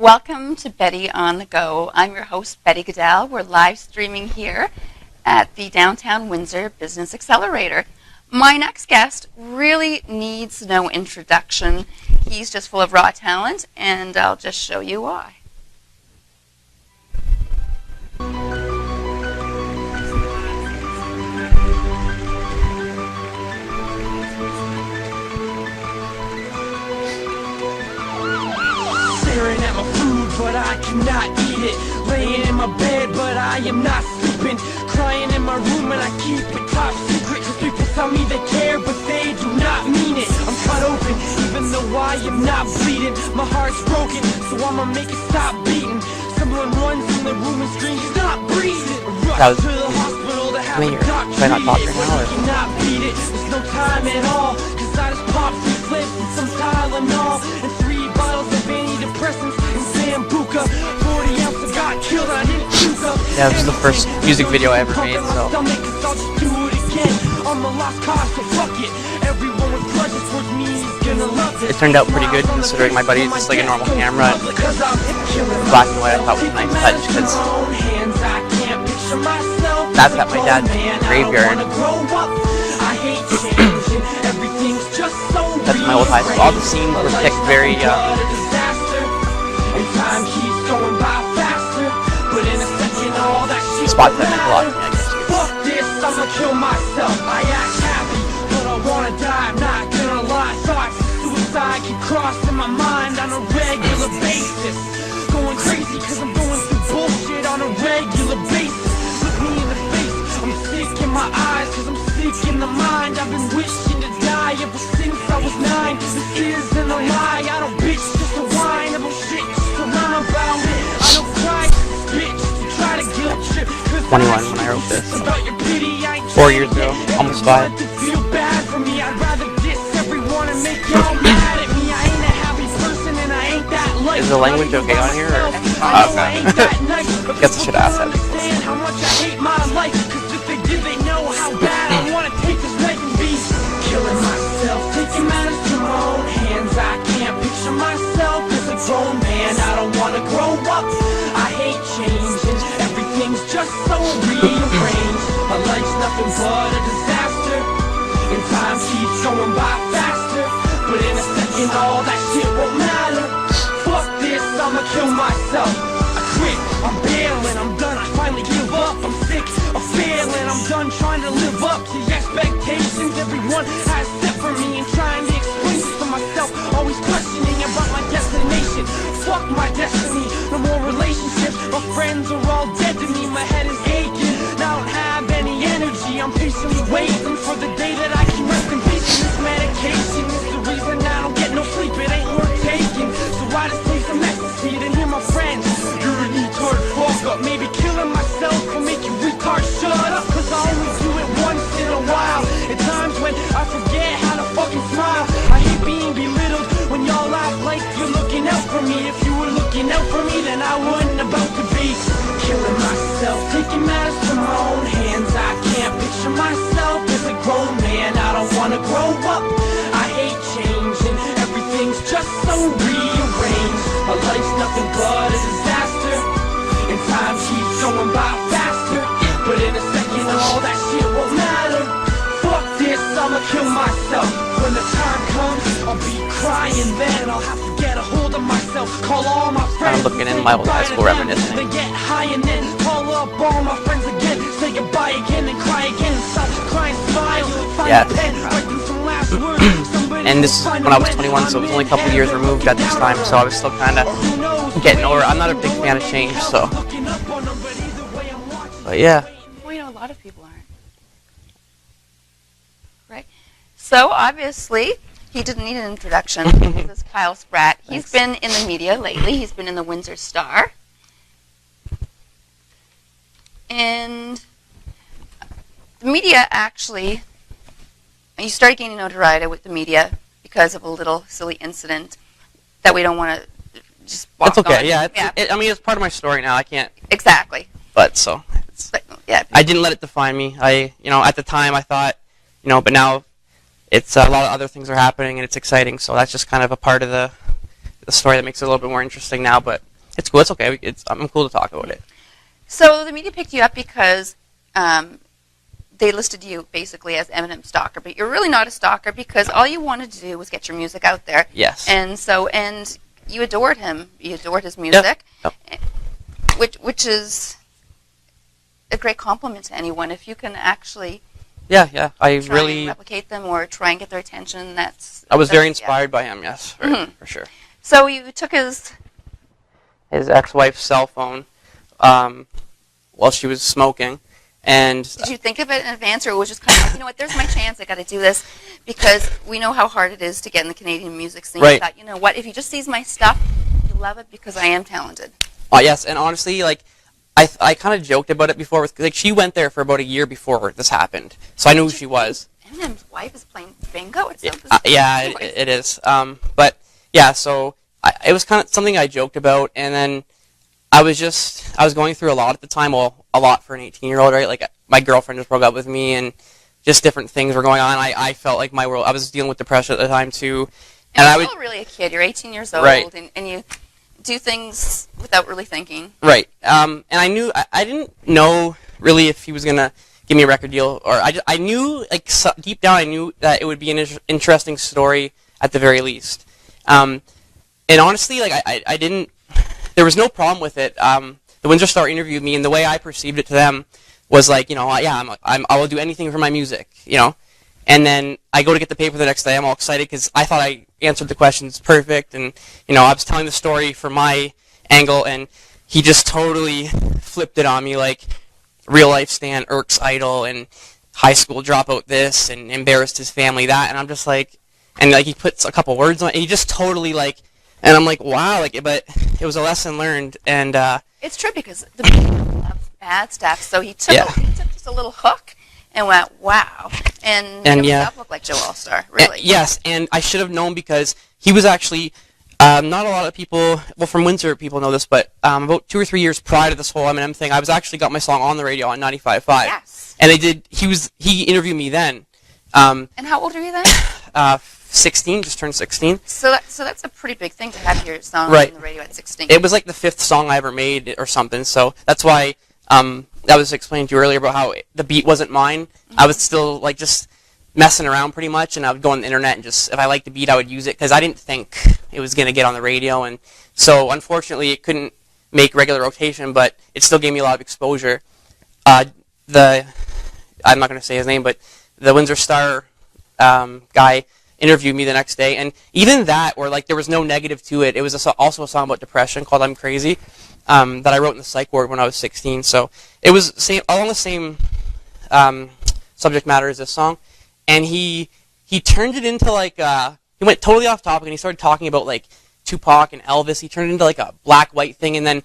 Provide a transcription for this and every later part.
Welcome to Betty on the Go. I'm your host, Betty Goodell. We're live streaming here at the Downtown Windsor Business Accelerator. My next guest really needs no introduction. He's just full of raw talent, and I'll just show you why. Staring at my food, but I cannot eat it. Laying in my bed, but I am not sleeping. Crying in my room, and I keep it top secret. People tell me they care, but they do not mean it. I'm cut open, even though I am not bleeding. My heart's broken, so I'ma make it stop beating. Someone runs in the room and screams, he's not breathing. Rush to the hospital to have a doctor treat it. But he cannot beat it. There's no time at all, cause I just popped 3 flips and some Tylenol and 3 bottles of antidepressants and Sambuca. 40 ounces got killed, I didn't puke up. Yeah, this is the first music video I ever made, so. It turned out pretty good considering my buddy is just like a normal camera. And black and white I thought was a nice touch because that's at my dad's graveyard. That's my old high school. All the scenes were picked very spots that meant a lot to me, I guess. Fuck this, I'ma kill myself. I act happy, but I wanna die. I'm not gonna lie. Thoughts of suicide keep crossing my mind on a regular basis. Going crazy cause I'm going through bullshit on a regular basis. Look me in the face, I'm sick in my eyes cause I'm sick in the mind. I've been wishing to die ever since I was 9. This isn't a lie, I don't bitch just to whine about shit, just to rhyme about it. I don't cry, bitch, to try to guilt trip. 21 when I wrote this. 4 years ago, almost 5. Is the language okay on here? Or? Okay. Guess I should ask that. Killing myself, taking matters to my own hands. I can't picture myself as a grown man. I don't want to grow up. I hate changing. Everything's just so rearranged. My life's nothing but a disaster, and time keeps going by faster. But in a second, all that shit won't matter. Fuck this, I'ma kill myself. I quit, I'm bailing, I'm done. I finally give up. I'm sick of failing. I'm done trying to live up to the expectations everyone has set for me, and trying to explain it to myself. Always questioning about my destination. Fuck my destiny. No more relationships. My friends are all dead to me. My head is aching. I don't have any energy. I'm patiently waiting for the day that I can rest in peace. This medication is the reason I don't get no sleep. It ain't worth taking. So I just take some ecstasy, then hear my friends. You're a retard, fuck up. Maybe killing myself will make you retard shut up. Cause I only do it once in a while. At times when I forget how to fucking smile. I hate being belittled when y'all act like you're looking out for me. If you were looking out for me, then I wouldn't about to be killing myself, taking matters to my own hands. I can't picture myself as a grown man. I don't wanna grow up. I hate changing. Everything's just so rearranged. My life's nothing but a disaster, and time keeps going by faster. But in a second, all that shit won't matter. Fuck this, I'ma kill myself. When the time comes, I'll be crying then. I'll have to get a hold of myself. Call all my friends. I'm looking in my old high school reminiscing. They get high and then call up all my friends again. Say goodbye again and cry again. Stop crying, smile. Yeah. Some last words. And this is when I was 21, so it was only a couple years removed at this time, so I was still kind of getting over it. I'm not a big fan of change, so. But yeah. Well, you know, a lot of people aren't. Right? So, obviously, he didn't need an introduction. This is Kyle Spratt. He's been in the media lately. He's been in the Windsor Star. And the media actually, you started gaining notoriety with the media because of a little silly incident that we don't want to just walk It's okay, on. yeah. I mean, it's part of my story now. I can't. Exactly. But so. But, yeah. I didn't let it define me. At the time I thought, but now it's a lot of other things are happening and it's exciting. So that's just kind of a part of the story that makes it a little bit more interesting now. But It's cool. It's okay. I'm cool to talk about it. So the media picked you up because they listed you basically as Eminem stalker, but you're really not a stalker because all you wanted to do was get your music out there. Yes. And you adored him. You adored his music, Yep. which is a great compliment to anyone. If you can actually Yeah. I try really. and replicate them or try and get their attention, I was very yeah. inspired by him. Yes, for sure. So you took his ex-wife's cell phone while she was smoking, and Did you think of it in advance, or it was just kind of like, you know what, there's my chance, I got to do this, because we know how hard it is to get in the Canadian music scene. Right. I thought, you know what, if he just sees my stuff, he'll love it because I am talented. yes, and honestly, like I kind of joked about it before. Like she went there for about a year before this happened, so I knew who she was. Eminem's wife is playing bingo. It's so Yeah, it is. But yeah, so it was kind of something I joked about, and then I was going through a lot at the time. Well, a lot for an 18-year-old, right? Like my girlfriend just broke up with me, and just different things were going on. I felt like my world. I was dealing with depression at the time too, and you're still really a kid. You're 18 years old, right. and you do things without really thinking. Right. And I didn't know really if he was gonna give me a record deal, or I knew, like, deep down I knew that it would be an interesting story at the very least. And honestly, like I didn't. There was no problem with it. The Windsor Star interviewed me, and the way I perceived it to them was like, you know, yeah, I will do anything for my music, you know. And then I go to get the paper the next day. I'm all excited because I thought I answered the questions perfect, and you know, I was telling the story from my angle, and he just totally flipped it on me, like real life Stan Irk's idol and high school dropout this, and embarrassed his family that, and I'm just like, and like he puts a couple words on it, and he just totally like, and I'm like, wow, like, but it was a lesson learned, and it's true because the media loves bad stuff, so he took just a little hook and went, wow, and made himself look like Joe All-Star, really. Yes, and I should have known because he was actually, not a lot of people, well, from Windsor people know this, but about 2 or 3 years prior to this whole Eminem thing, I was actually got my song on the radio on 95.5. Yes. And he interviewed me then. And how old are you then? 16, just turned 16. So that's a pretty big thing to have your song Right. on the radio at 16. It was like the 5th song I ever made or something, so that's why I was explaining to you earlier about how the beat wasn't mine. I was still like just messing around pretty much, and I would go on the internet and just, if I liked the beat, I would use it because I didn't think it was going to get on the radio, and so unfortunately it couldn't make regular rotation, but it still gave me a lot of exposure. I'm not going to say his name, but the Windsor Star guy interviewed me the next day, and even that, where like there was no negative to it, it was also a song about depression called "I'm Crazy" that I wrote in the psych ward when I was 16. So it was along the same subject matter as this song, and he turned it into like he went totally off topic, and he started talking about like Tupac and Elvis. He turned it into like a black-white thing, and then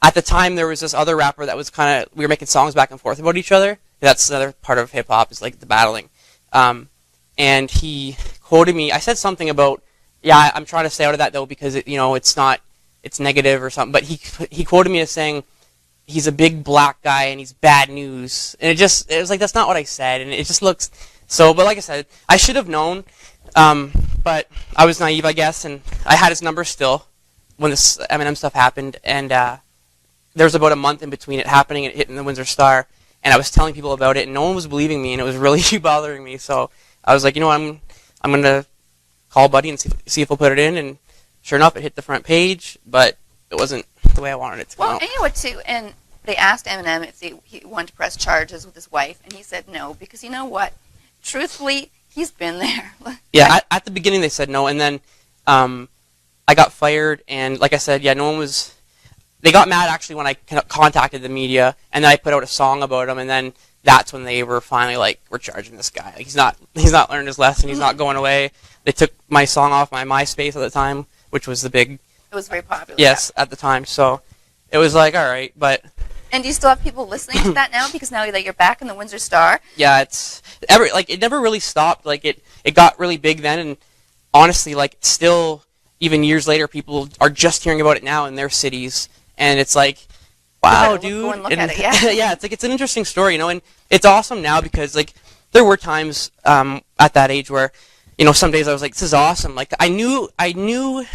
at the time there was this other rapper that was kind of, we were making songs back and forth about each other. That's another part of hip hop, is like the battling. And he quoted me. I said something about, yeah, I'm trying to stay out of that though because it's negative or something. But he quoted me as saying he's a big black guy and he's bad news. And it was like, that's not what I said. And it just looks so. But like I said, I should have known. But I was naive, I guess, and I had his number still when this Eminem stuff happened. And there was about a month in between it happening and it hitting the Windsor Star. And I was telling people about it, and no one was believing me, and it was really bothering me. So I was like, you know what, I'm going to call Buddy and see if he'll put it in. And sure enough, it hit the front page, but it wasn't the way I wanted it to come out. And you know what, too, and they asked Eminem if he wanted to press charges with his wife, and he said no, because you know what? Truthfully, he's been there. Yeah, at the beginning they said no, and then I got fired, and like I said, yeah, no one was... They got mad, actually, when I contacted the media, and then I put out a song about him, and then that's when they were finally like, we're charging this guy. Like, he's not learned his lesson. He's not going away. They took my song off my MySpace at the time, which was the big... It was very popular. Yes, at the time. So it was like, all right, but... And do you still have people listening to that now? Because now that you're back in the Windsor Star? Yeah, it never really stopped. Like, it got really big then, and honestly, like, still, even years later, people are just hearing about it now in their cities. And it's like, wow, dude. Go and look at it, yeah. Yeah, it's like, it's an interesting story, you know, and it's awesome now because, like, there were times at that age where, you know, some days I was like, this is awesome. Like, I knew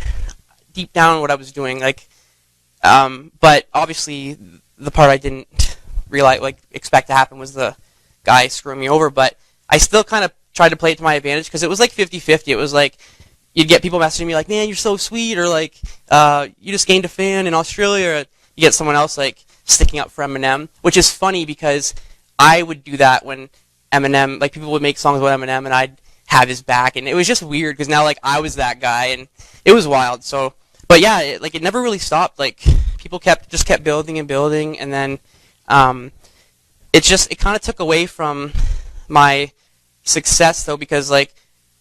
deep down what I was doing. Like, But obviously, the part I didn't realize, like, expect to happen was the guy screwing me over. But I still kind of tried to play it to my advantage because it was like 50-50. It was like you'd get people messaging me like, "Man, you're so sweet," or like, "You just gained a fan in Australia." Or you get someone else like sticking up for Eminem, which is funny because I would do that when Eminem, like people would make songs about Eminem, and I'd have his back, and it was just weird because now like I was that guy, and it was wild. So, but yeah, it never really stopped. Like people kept building and building, and then it kind of took away from my success though, because like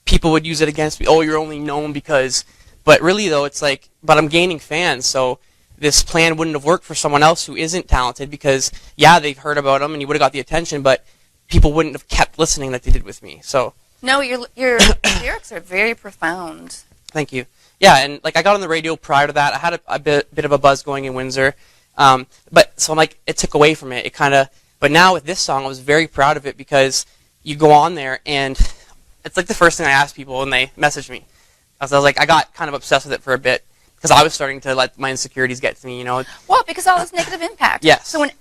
people would use it against me. Oh, you're only known because, but really though, it's like, but I'm gaining fans, so this plan wouldn't have worked for someone else who isn't talented because yeah, they've heard about him and you would have got the attention, but people wouldn't have kept listening like they did with me. So No, your lyrics are very profound. thank you. Yeah, and like I got on the radio prior to that. I had a bit of a buzz going in Windsor, but so I'm like, it took away from it. It kind of, but now with this song, I was very proud of it because you go on there and it's like the first thing I ask people when they message me. I was like, I got kind of obsessed with it for a bit because I was starting to let my insecurities get to me, you know. Well, because all this negative impact. Yes. So when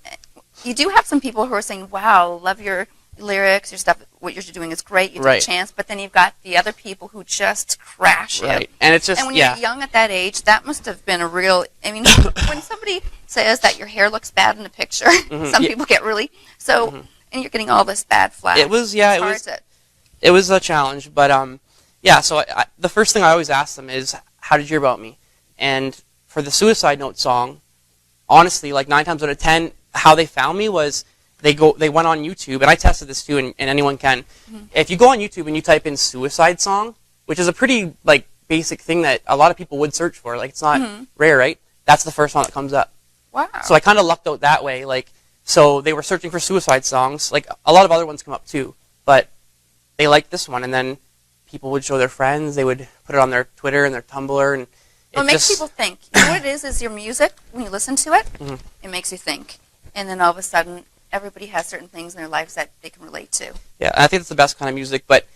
you do have some people who are saying, "Wow, love your lyrics, your stuff, what you're doing is great. You took Right. a chance," but then you've got the other people who just crash Right. it. And it's just, And when yeah. you're young at that age, that must have been a real. I mean, when somebody says that your hair looks bad in a picture, some Yeah. people get really so, and you're getting all this bad flack. It was, yeah, It's it hard was. to- It was a challenge, but yeah. So the first thing I always ask them is, "How did you hear about me?" And for the Suicide Note song, honestly, like 9 times out of 10, how they found me was they went on YouTube, and I tested this too, and anyone can. If you go on YouTube and you type in "suicide song," which is a pretty like basic thing that a lot of people would search for, like it's not rare, right? That's the first one that comes up. Wow. So I kind of lucked out that way. Like, so they were searching for suicide songs. Like a lot of other ones come up too, but they liked this one, and then people would show their friends. They would put it on their Twitter and their Tumblr, and Well, it makes people think. You know what it is your music, when you listen to it, it makes you think. And then all of a sudden, everybody has certain things in their lives that they can relate to. Yeah, and I think that's the best kind of music, but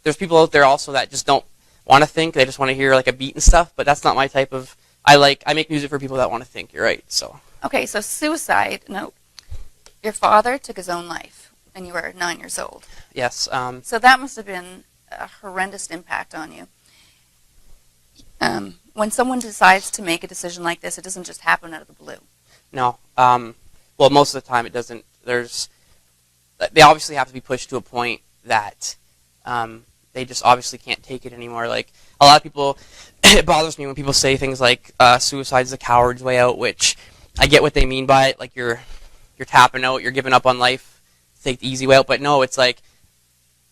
there's people out there also that just don't want to think. They just want to hear like a beat and stuff, but that's not my type of... I make music for people that want to think, you're right, so... Okay, so Suicide Note. Your father took his own life, and you were 9 years old. Yes, So that must have been a horrendous impact on you. When someone decides to make a decision like this, it doesn't just happen out of the blue. no. Well, most of the time it doesn't. They obviously have to be pushed to a point that they just obviously can't take it anymore. Like, a lot of people, it bothers me when people say things like, suicide's the coward's way out, which I get what they mean by it. Like, you're tapping out, you're giving up on life, take the easy way out. But no, it's like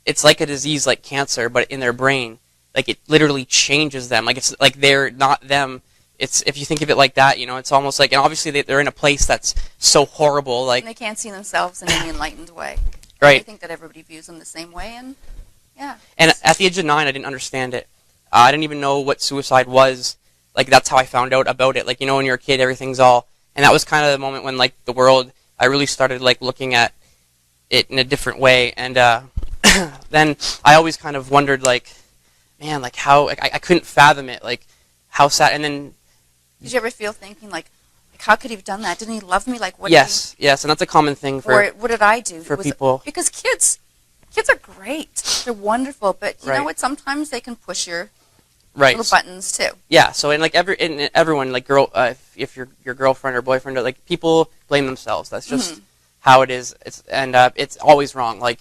a disease like cancer, but in their brain. Like, it literally changes them. Like, it's like they're not them. It's, if you think of it like that, you know, it's almost like, and obviously they're in a place that's so horrible. Like, And they can't see themselves in any enlightened way. right. I think that everybody views them the same way, and yeah. And at the age of 9, I didn't understand it. I didn't even know what suicide was. Like, that's how I found out about it. Like, you know, when you're a kid, everything's all... And that was kind of the moment when, like, the world... I really started, like, looking at it in a different way. And then I always kind of wondered, like, man, like, how... Like, I couldn't fathom it. Like, how sad... And then... Did you ever feel thinking, like how could he have done that? Didn't he love me? Like, what Yes, yes. And that's a common thing for... Or what did I do? for people. Because kids are great. They're wonderful, but you Right. know what? Sometimes they can push your Right. little buttons too. Yeah, so and like everyone, like if your girlfriend or boyfriend, like people blame themselves. That's just how it is. It's always wrong. Like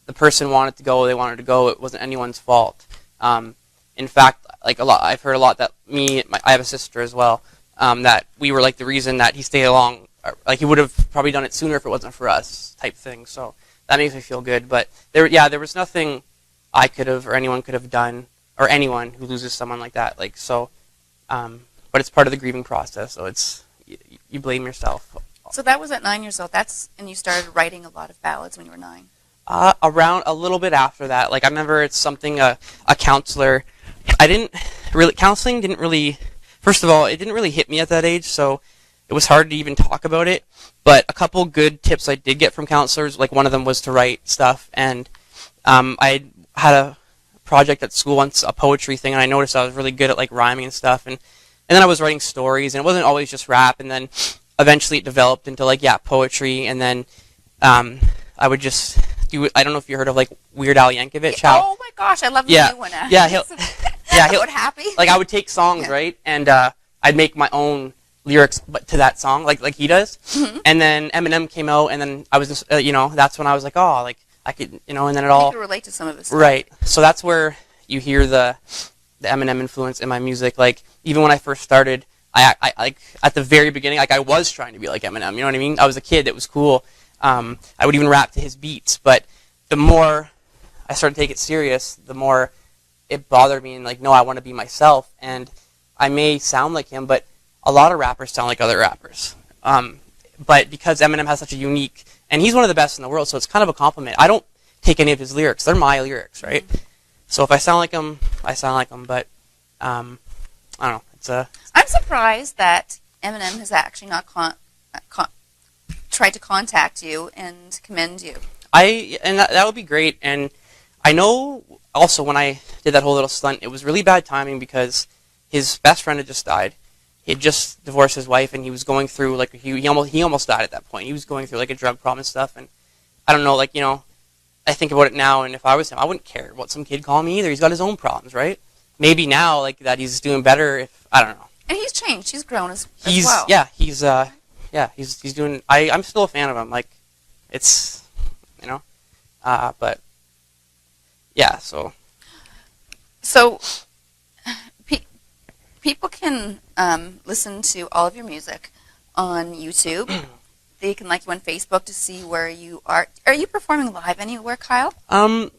the person wanted to go, they wanted to go. It wasn't anyone's fault. In fact, like I've heard a lot that I have a sister as well. That we were like the reason that he stayed along. Like he would have probably done it sooner if it wasn't for us, type thing. So that makes me feel good. But there was nothing I could have or anyone could have done. Or anyone who loses someone like that, like so, but it's part of the grieving process. So it's you blame yourself. So that was at 9 years old. And you started writing a lot of ballads when you were 9. Around a little bit after that, like I remember it's something a counselor. Counseling didn't really. First of all, it didn't really hit me at that age, so it was hard to even talk about it. But a couple good tips I did get from counselors, like one of them was to write stuff, and I had a project at school once, a poetry thing, and I noticed I was really good at like rhyming and stuff, and And then I was writing stories, and it wasn't always just rap. And then eventually it developed into like poetry. And then I would just do. I don't know if you heard of like Weird Al Yankovic. Oh my gosh, I love the new one. Yeah, he'll happy. Like I would take songs, right, and I'd make my own lyrics, but to that song, like he does. Mm-hmm. And then Eminem came out, and then I was just, that's when I was like, oh, like I could, and then it all. You could relate to some of this stuff. Right. So that's where you hear the Eminem influence in my music. Like even when I first started, I like at the very beginning, like I was trying to be like Eminem. You know what I mean? I was a kid. It was cool. I would even rap to his beats. But the more I started to take it serious, the more it bothered me. And like, no, I want to be myself. And I may sound like him, but a lot of rappers sound like other rappers. But because Eminem has such a unique, and he's one of the best in the world, so it's kind of a compliment. I don't take any of his lyrics; they're my lyrics, right? So if I sound like him, I sound like him. But I don't know. It's a. I'm surprised that Eminem has actually not tried to contact you and commend you. And that would be great. And I know also when I did that whole little stunt, it was really bad timing because his best friend had just died. He had just divorced his wife, and he was going through like he almost died at that point. He was going through like a drug problem and stuff. And I don't know, like I think about it now, and if I was him, I wouldn't care what some kid called me either. He's got his own problems, right? Maybe now like that he's doing better. If I don't know. And he's changed. He's grown as well. He's doing. I'm still a fan of him. Like it's but yeah. So people can listen to all of your music on YouTube. They can like you on Facebook to see where you are. Are you performing live anywhere, Kyle? I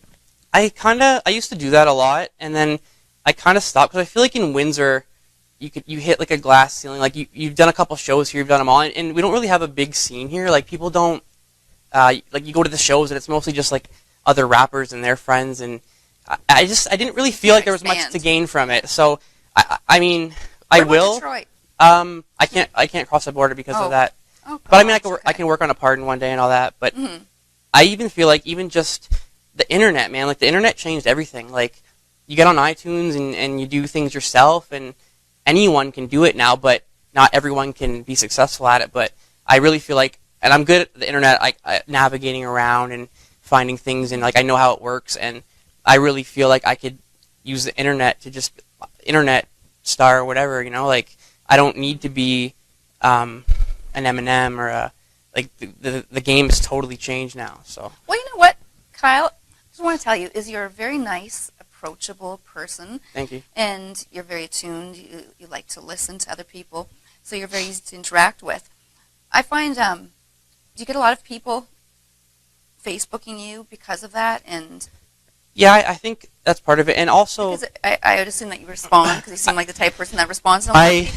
used to do that a lot, and then I kind of stopped because I feel like in Windsor, you hit like a glass ceiling. Like you've done a couple shows here, you've done them all, and we don't really have a big scene here. Like people don't like you go to the shows and it's mostly just like other rappers and their friends, and I didn't really feel like there was much to gain from it. So I mean I will. Detroit? I can't cross the border because of that. Oh, but I mean I can work on a pardon one day and all that. But I even feel like even just the internet, man, like the internet changed everything. Like you get on iTunes and you do things yourself, and anyone can do it now, but not everyone can be successful at it. But I really feel like, and I'm good at the internet, I navigating around and finding things, and like I know how it works, and I really feel like I could use the internet to just internet star or whatever, like I don't need to be an Eminem or like the game has totally changed now. So well, you know what, Kyle, I just want to tell you is you're a very nice, approachable person. Thank you. And you're very attuned. You like to listen to other people, so you're very easy to interact with. I find do you get a lot of people Facebooking you because of that? And yeah, I think that's part of it, and also because I would assume that you respond because you seem like the type of person that responds. And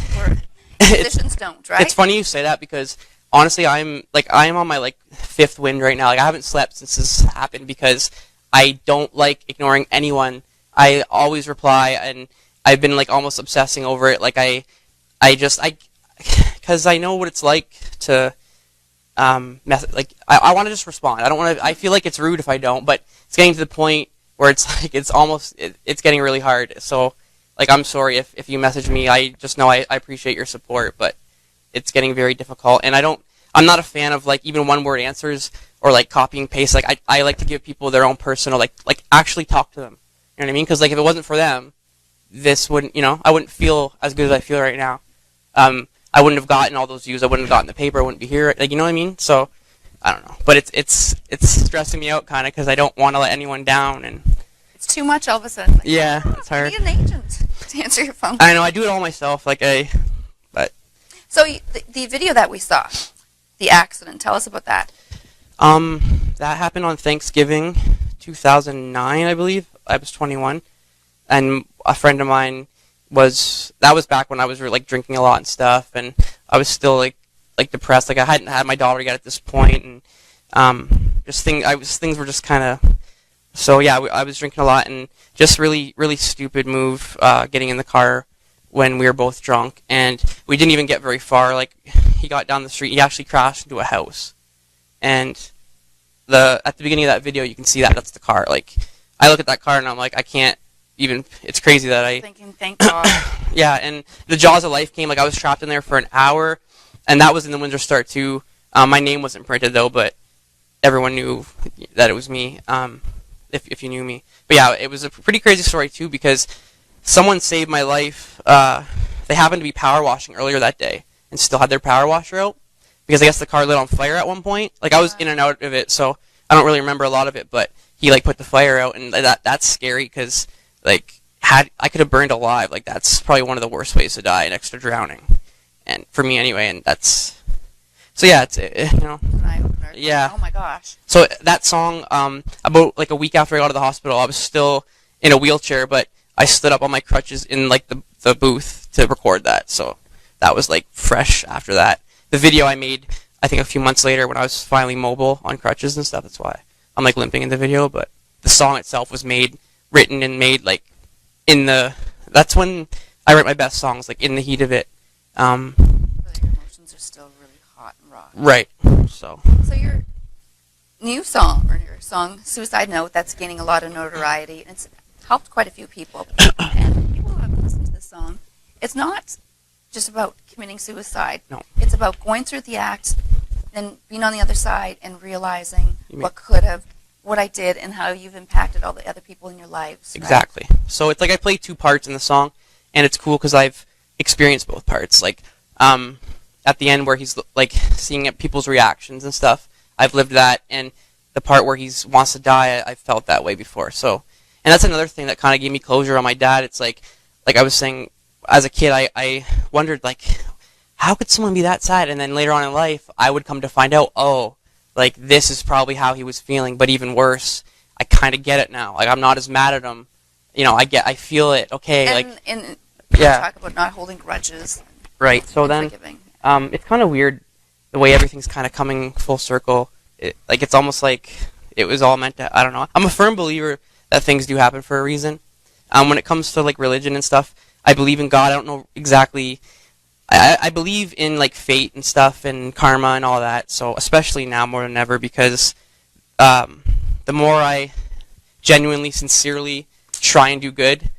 musicians don't, right? It's funny you say that because honestly, I'm on my like fifth wind right now. Like I haven't slept since this happened because I don't like ignoring anyone. I always reply, and I've been like almost obsessing over it. Like because I know what it's like to like I want to just respond. I don't want to. I feel like it's rude if I don't, but it's getting to the point where it's like it's getting really hard. So like I'm sorry if you message me. I just know I appreciate your support, but it's getting very difficult, and I'm not a fan of like even one word answers or like copy and paste. Like I like to give people their own personal like actually talk to them. You know what I mean? Because like if it wasn't for them, this wouldn't I wouldn't feel as good as I feel right now. I wouldn't have gotten all those views. I wouldn't have gotten the paper. I wouldn't be here. Like you know what I mean? So I don't know, but it's stressing me out kind of because I don't want to let anyone down, and it's too much all of a sudden. Like, yeah, it's hard. You need an agent to answer your phone. I know. I do it all myself. But so the video that we saw, the accident. Tell us about that. That happened on Thanksgiving, 2009, I believe. I was 21, and a friend of mine that was back when I was like drinking a lot and stuff, and I was still like depressed. Like I hadn't had my daughter yet at this point, and things were just kind of. So yeah, I was drinking a lot, and just really really stupid move, getting in the car when we were both drunk, and we didn't even get very far. Like he got down the street, he actually crashed into a house, and at the beginning of that video, you can see that's the car. Like I look at that car and I'm like, I can't it's crazy that I Thinking, thank God. yeah, and the Jaws of Life came, like I was trapped in there for an hour, and that was in the Windsor Star too. My name wasn't printed though, but everyone knew that it was me, if you knew me. But yeah, it was a pretty crazy story too, because someone saved my life. They happened to be power washing earlier that day and still had their power washer out, because I guess the car lit on fire at one point. Like I was in and out of it, so I don't really remember a lot of it, but he like put the fire out, and that's scary, because like I could have burned alive. Like that's probably one of the worst ways to die, next to drowning, and for me anyway. And that's so yeah, it's yeah. Oh my gosh. So that song, about like a week after I got out of the hospital, I was still in a wheelchair, but I stood up on my crutches in like the booth to record that. So that was like fresh after that. The video I made, I think a few months later when I was finally mobile on crutches and stuff. That's why I'm like limping in the video. But the song itself was written and made like that's when I write my best songs, like in the heat of it. Your emotions are still really hot and raw. Right. So your new song, or your song Suicide Note, that's gaining a lot of notoriety, and it's helped quite a few people. And people who have listened to this song, it's not just about committing suicide. No. It's about going through the act and being on the other side and realizing what I did and how you've impacted all the other people in your lives. Right? Exactly. So it's like I play two parts in the song, and it's cool because I've experienced both parts. Like at the end where he's like seeing people's reactions and stuff, I've lived that, and the part where he wants to die, I felt that way before. So, and that's another thing that kind of gave me closure on my dad. It's like I was saying, as a kid, I wondered like, how could someone be that sad? And then later on in life, I would come to find out, oh, like this is probably how he was feeling, but even worse, I kind of get it now. Like I'm not as mad at him. I feel it. Okay, and yeah. Talk about not holding grudges. Right. So then, forgiving. It's kind of weird the way everything's kind of coming full circle. It's almost like it was all meant to. I don't know. I'm a firm believer that things do happen for a reason. When it comes to like religion and stuff, I believe in God. I don't know exactly. I believe in like fate and stuff and karma and all that. So especially now more than ever, because the more I genuinely, sincerely try and do good,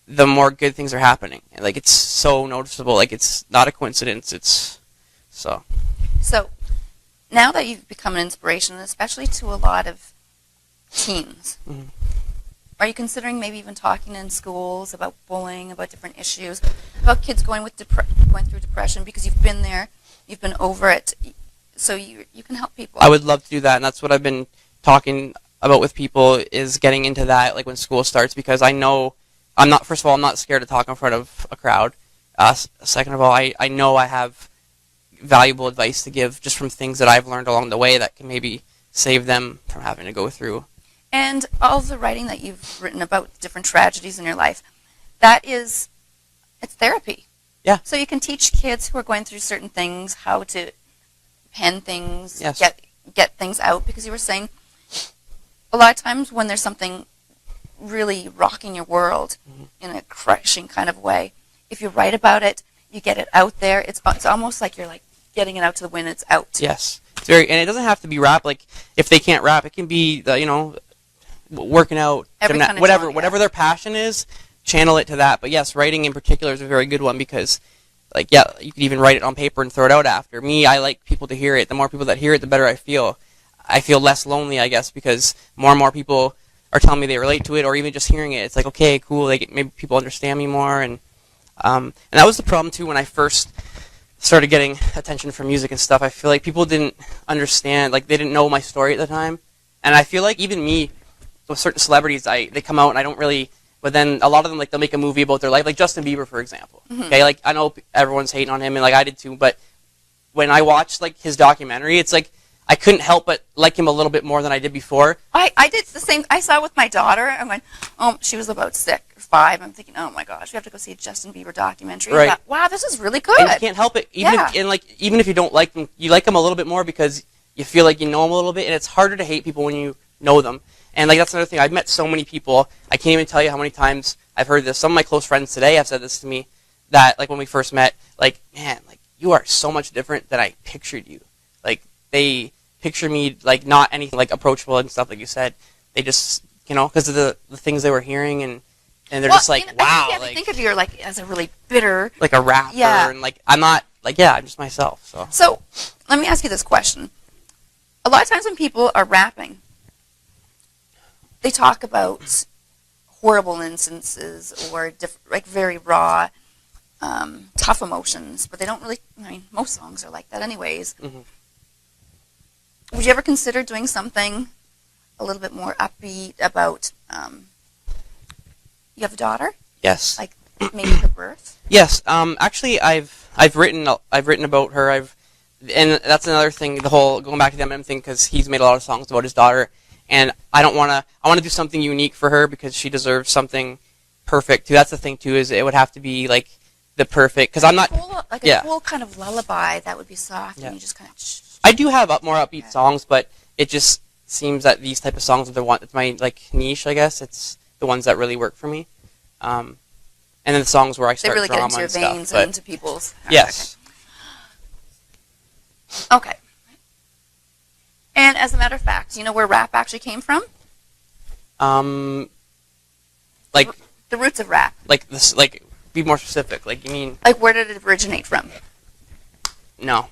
the more good things are happening. Like it's so noticeable. Like it's not a coincidence. It's so. So now that you've become an inspiration, especially to a lot of teens, Mm-hmm. Are you considering maybe even talking in schools about bullying, about different issues, about kids going through depression, because you've been there, you've been over it, so you can help people? I would love to do that, and that's what I've been talking about with people, is getting into that like when school starts, because I know first of all, I'm not scared to talk in front of a crowd. Second of all, I know I have valuable advice to give just from things that I've learned along the way that can maybe save them from having to go through. And all of the writing that you've written about different tragedies in your life, it's therapy. Yeah. So you can teach kids who are going through certain things how to pen things, Yes. get things out, because you were saying a lot of times when there's something really rocking your world in a crushing kind of way, if you write about it, you get it out there. It's almost like you're like getting it out to the wind. It's out. Yes. It's and it doesn't have to be rap. Like if they can't rap, it can be working out, whatever their passion is, channel it to that. But yes, writing in particular is a very good one, because you can even write it on paper and throw it out after. Me, I like people to hear it. The more people that hear it, the better I feel. I feel less lonely, I guess, because more and more people are telling me they relate to it, or even just hearing it. It's like, okay, cool, maybe people understand me more. And that was the problem too when I first started getting attention from music and stuff. I feel like people didn't understand, like they didn't know my story at the time. And I feel like even me, with certain celebrities, they come out and I don't really, but then a lot of them, like they'll make a movie about their life, like Justin Bieber, for example. Mm-hmm. Okay, like I know everyone's hating on him, and like I did too, but when I watched like his documentary, it's like I couldn't help but like him a little bit more than I did before. I did the same. I saw it with my daughter. I went, she was about 6 or 5. I'm thinking, oh my gosh, we have to go see a Justin Bieber documentary. Right. I thought, wow, this is really good. And you can't help it, even if you don't like them, you like them a little bit more because you feel like you know them a little bit, and it's harder to hate people when you know them. And like that's another thing. I've met so many people. I can't even tell you how many times I've heard this. Some of my close friends today have said this to me. That like when we first met, like man, like you are so much different than I pictured you. Like they picture me like not anything like approachable and stuff like you said. They just because of the things they were hearing and and they're Well, just like, I think wow, you have to like think of you like as a really bitter. like a rapper, Yeah. and like I'm not like I'm just myself. So So let me ask you this question. A lot of times when people are rapping, they talk about horrible instances or like very raw, tough emotions, but they don't really. I mean, most songs are like that, anyways. Mhm. Would you ever consider doing something a little bit more upbeat about? You have a daughter, yes, like maybe her birth. yes. Actually, I've written about her. And that's another thing. The whole going back to the Eminem thing, because he's made a lot of songs about his daughter, and I want to do something unique for her because she deserves something perfect too. That's the thing too, is it would have to be like the perfect, because I'm not. Like yeah. a cool kind of lullaby that would be soft, Yeah. and you just kind of. I do have more upbeat songs, but it just seems that these type of songs are the one. It's my like niche, I guess. It's the ones that really work for me. And then the songs where I They start really get drama into your and stuff. veins But and into people's. yes, Okay. And as a matter of fact, do you know where rap actually came from? like The roots of rap. this, be more specific. Like you mean Like, where did it originate from? no?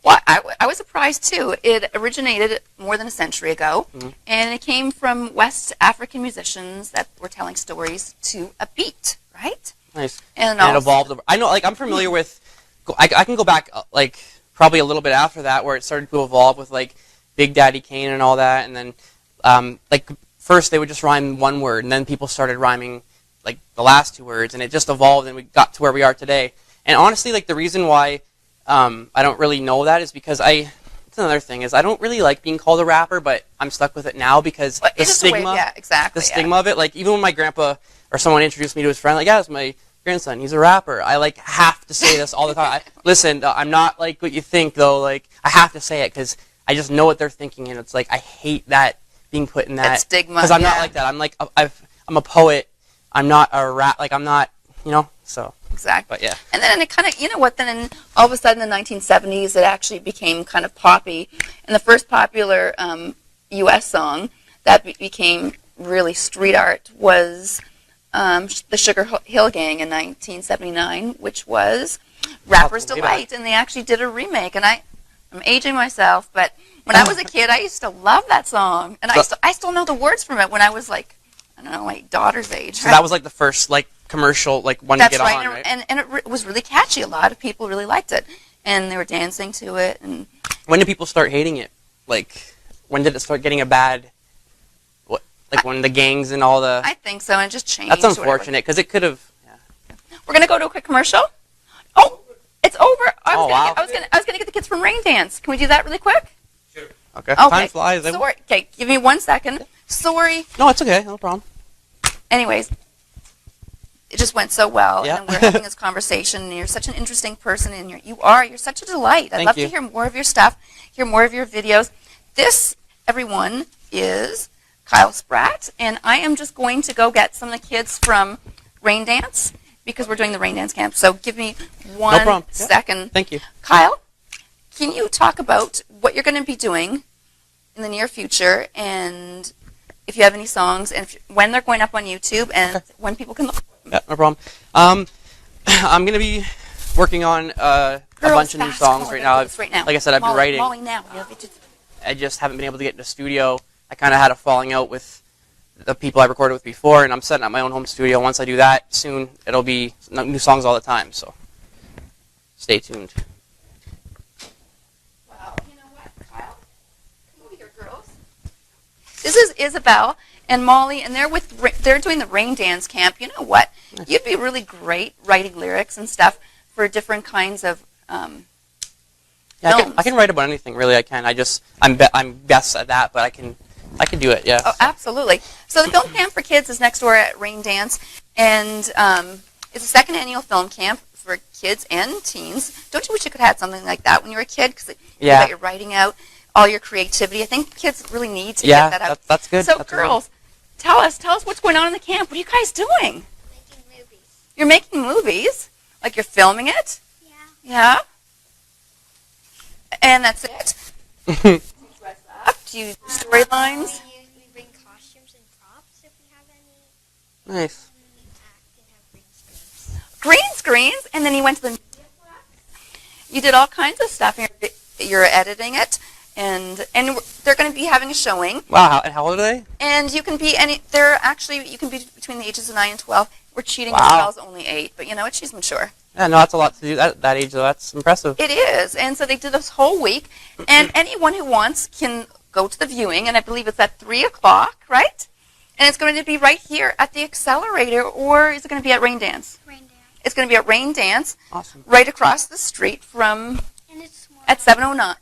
Well, I was surprised too. It originated more than a century ago, Mhm. and it came from West African musicians that were telling stories to a beat, right? Nice. And And it also- evolved. I know, like I'm familiar with. I can go back like probably a little bit after that, where it started to evolve with like Big Daddy Kane and all that, and then like first they would just rhyme one word, and then people started rhyming like the last two words, and it just evolved, and we got to where we are today. And honestly, like the reason why I don't really know that is because That's another thing is I don't really like being called a rapper, but I'm stuck with it now because But the it is a way- stigma. yeah, exactly. The stigma of it, like even when my grandpa or someone introduced me to his friend, like, yeah, it's my grandson, he's a rapper. I like have to say this all the time. Listen, I'm not like what you think though. Like I have to say it because I just know what they're thinking, and it's like I hate that being put in that stigma, because I'm not yeah. like that. I'm like I'm a poet. I'm not a rap. Like I'm not, So, Exactly. but yeah, And then it kind of, you know what, then all of a sudden in the 1970s, it actually became kind of poppy. And the first popular U.S. song that became really street art was the Sugar Hill Gang in 1979, which was Rapper's Oh, way Delight. And they actually did a remake. And I'm aging myself, but when I was a kid, I used to love that song. And I still know the words from it when I was like, I don't know, my daughter's age. so that was like the first like commercial like one That's to get right, on, right? and it was really catchy. A lot of people really liked it, and they were dancing to it. And When did people start hating it? Like, when did it start getting a bad? What? Like when the gangs and all the. I think so, and it just changed. That's or whatever. unfortunate because it could have. Yeah. We're gonna go to a quick commercial. Oh, it's over. I was, Oh, gonna wow. I was gonna get the kids from Rain Dance. Can we do that really quick? Okay. Okay. Time flies. Sorry. Okay, give me 1 second. Sorry. No, it's okay. No problem. Anyways, it just went so well, Yeah. and we're having this conversation. And you're such an interesting person, and you're such a delight. I'd Thank love you. to hear more of your stuff, hear more of your videos. This, everyone, is Kyle Spratt, and I am just going to go get some of the kids from Rain Dance because we're doing the Rain Dance camp. So give me one problem. Yeah. second. Thank you. Kyle, can you talk about what you're going to be doing in the near future, and if you have any songs, and when they're going up on YouTube, and when people can look? Yeah, no problem. I'm gonna be working on a bunch of new songs right now. Right now. Like I said, I've been Molly, writing. Molly now. I just haven't been able to get in the studio. I kind of had a falling out with the people I recorded with before, and I'm setting up my own home studio. Once I do that, soon it'll be new songs all the time. So stay tuned. Wow. You know what, Kyle? Come over here, girls. This is Isabel and Molly, and they're doing the Rain Dance camp. You know what? You'd be really great writing lyrics and stuff for different kinds of Yeah, films. I can write about anything. Really, I can. I'm best at that, but I can do it. Yeah. Oh, absolutely. So the film camp for kids is next door at Rain Dance, and it's a second annual film camp for kids and teens. Don't you wish you could have had something like that when you were a kid? Because you got your writing out, all your creativity. I think kids really need to get that out. That's good. So That's girls, tell us what's going on in the camp. What are you guys doing? Making movies. You're making movies? Like you're filming it? Yeah. Yeah? And that's it? Do you dress up? Do you do storylines? We bring costumes and props if we have any. nice. screens, and then you went to the media class. You did all kinds of stuff. You're editing it, and they're going to be having a showing. Wow, and how old are they? And you can be you can be between the ages of 9 and 12. We're cheating as Wow. well as only 8, but you know what? She's mature. Yeah, no, that's a lot to do at that age, though. That's impressive. It is, and so they did this whole week, and anyone who wants can go to the viewing, and I believe it's at 3 o'clock, right? And it's going to be right here at the Accelerator, or is it going to be at Rain Dance? Rain dance. It's going to be at Rain Dance, Awesome. right across the street from And it's tomorrow. at 7:09.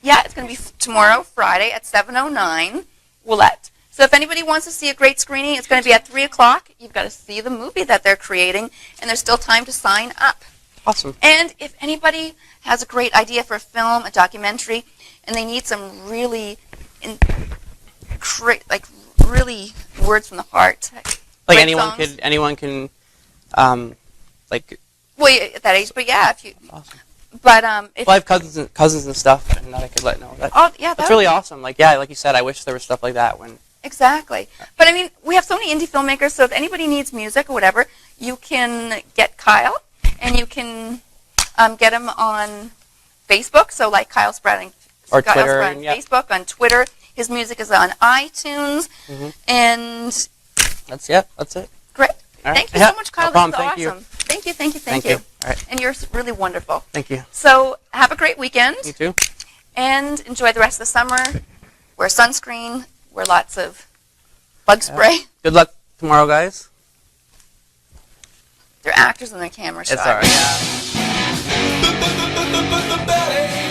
Yeah, it's going to be tomorrow, Friday, at 7:09. Willette. So if anybody wants to see a great screening, it's going to be at 3 o'clock. You've got to see the movie that they're creating, and there's still time to sign up. Awesome. And if anybody has a great idea for a film, a documentary, and they need some really, really words from the heart. Like great songs. anyone can, like. Well, at that age, but yeah, if you. Awesome. But if. Well, I have cousins and stuff, and that I could let know. Oh yeah, That's really awesome. Like like you said, I wish there was stuff like that when. Exactly. But I mean, we have so many indie filmmakers, so if anybody needs music or whatever, you can get Kyle, and you can get him on Facebook, so like Kyle Spratt on Or Kyle Twitter, Spratt on yeah. Facebook, on Twitter. His music is on iTunes, and That's it. great. All right. Thank you Yeah, so much, Kyle. no problem. This is Thank you. awesome. Thank you. Thank you. All right. And you're really wonderful. Thank you. So have a great weekend, You too. and enjoy the rest of the summer. Wear sunscreen, wear lots of bug spray. Good luck tomorrow, guys. They're actors and they're camera shy. It's all right. Yeah.